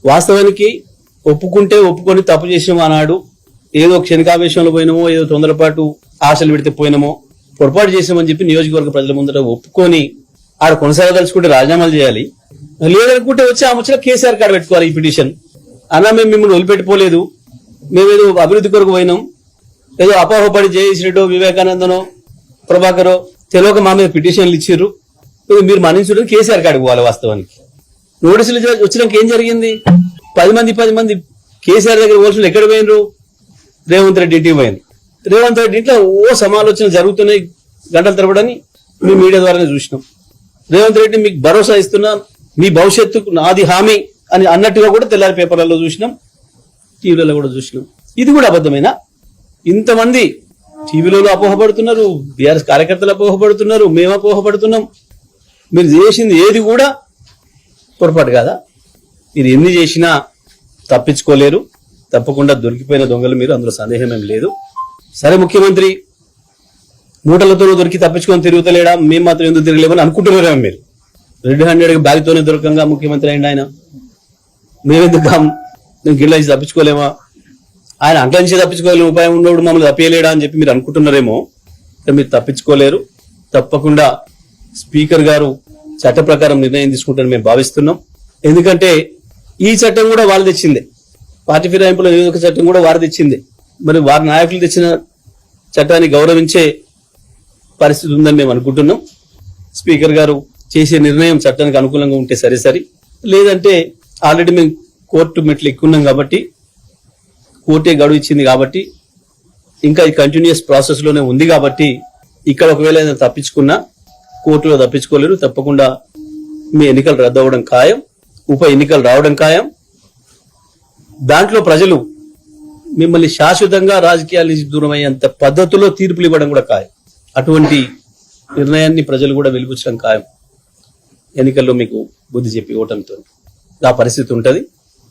వాస్తవానికి ఒప్పుకుంటే ఒప్పుకొని తప్పు చేసినామో అన్నాడు, ఏదో క్షణికావేశంలో పోయినామో, ఏదో తొందరపాటు ఆశలు పెడితే పోయినామో, పొరపాటు చేసామని చెప్పి నియోజకవర్గ ప్రజల ముందర ఒప్పుకొని ఆడ కొనసాగదలుచుకుంటే రాజీనామాలు చేయాలి, లేదనుకుంటే వచ్చి ఆ ముచ్చట కేసీఆర్ కాడ పెట్టుకోవాలి ఈ పిటిషన్. అన్నా మేము మిమ్మల్ని వదిలిపెట్టుకోలేదు, మేమేదో అభివృద్ధి కొరకు పోయినాం, ఏదో అపోహపడి జేఎస్ రెడ్డో వివేకానందనో ప్రభాకరో తెలియక మా మీద పిటిషన్లు ఇచ్చిర్రు, మీరు మన్నించడం కేసీఆర్ కాడికి పోవాలి. వాస్తవానికి నోటీసులు వచ్చినాక ఏం జరిగింది? 10 మంది కేసీఆర్ దగ్గర పోల్సిన ఎక్కడ పోయినరు? రేవంత్ రెడ్డి ఇంటికి పోయింది. రేవంత్ రెడ్డి ఇంట్లో సమాలోచనలు జరుగుతున్నాయి గంటల తరబడని మీ మీడియా ద్వారానే చూసినాం. రేవంత్ రెడ్డి మీకు భరోసా ఇస్తున్నా, మీ భవిష్యత్తుకు నాది హామీ అని అన్నట్టుగా కూడా తెల్లారి పేపర్లలో చూసినాం, టీవీలలో కూడా చూసినాం. ఇది కూడా అబద్ధమేనా? ఇంతమంది టీవీలో అపోహపడుతున్నారు, బీఆర్ఎస్ కార్యకర్తలు అపోహపడుతున్నారు, మేము అపోహపడుతున్నాం. మీరు చేసింది ఏది కూడా పొరపాటు కాదా? మీరు ఎన్ని చేసినా తప్పించుకోలేరు, తప్పకుండా దొరికిపోయిన దొంగలు మీరు, అందులో సందేహం ఏం లేదు. సరే, ముఖ్యమంత్రి మూటలతో దొరికి తప్పించుకొని తిరుగుతలేడా, మేము మాత్రం ఎందుకు తిరగలేమని అనుకుంటున్నారేమో మీరు. 200 బ్యాగ్తోనే దొరకంగా ముఖ్యమంత్రి అయింది ఆయన, మేమెందుకు గిళ్ళ తప్పించుకోలేమా? ఆయన అంట్ల నుంచి తప్పించుకోలేని ఉపాయం ఉన్నప్పుడు మమ్మల్ని తప్పేయలేడా అని చెప్పి మీరు అనుకుంటున్నారేమో. మీరు తప్పించుకోలేరు. తప్పకుండా స్పీకర్ గారు చట్ట ప్రకారం నిర్ణయం తీసుకుంటారని మేము భావిస్తున్నాం. ఎందుకంటే ఈ చట్టం కూడా వాళ్ళు తెచ్చిందే, పార్టీ ఫిరాయింపుల నియోజక చట్టం కూడా వారు తెచ్చిందే. మరి వారి నాయకులు తెచ్చిన చట్టాన్ని గౌరవించే పరిస్థితి ఉందని మేము అనుకుంటున్నాం. స్పీకర్ గారు చేసే నిర్ణయం చట్టానికి అనుకూలంగా ఉంటే సరి, లేదంటే ఆల్రెడీ మేము కోర్టు మెట్లు ఎక్కున్నాం కాబట్టి, కోర్టే గడువు ఇచ్చింది కాబట్టి, ఇంకా ఈ కంటిన్యూస్ ప్రాసెస్ లోనే ఉంది కాబట్టి, ఇక్కడ ఒకవేళ ఏదైనా తప్పించుకున్నా కోర్టులో తప్పించుకోలేరు. తప్పకుండా మీ ఎన్నికలు రద్దు అవ్వడం ఖాయం, ఉప ఎన్నికలు రావడం ఖాయం. దాంట్లో ప్రజలు మిమ్మల్ని శాశ్వతంగా రాజకీయాల నుంచి దూరం అయ్యేంత పద్ధతిలో తీర్పులు ఇవ్వడం కూడా ఖాయం. అటువంటి నిర్ణయాన్ని ప్రజలు కూడా వెలిపించడం ఖాయం. ఎన్నికల్లో మీకు బుద్ధి చెప్పి ఓటమితో ఆ పరిస్థితి ఉంటది.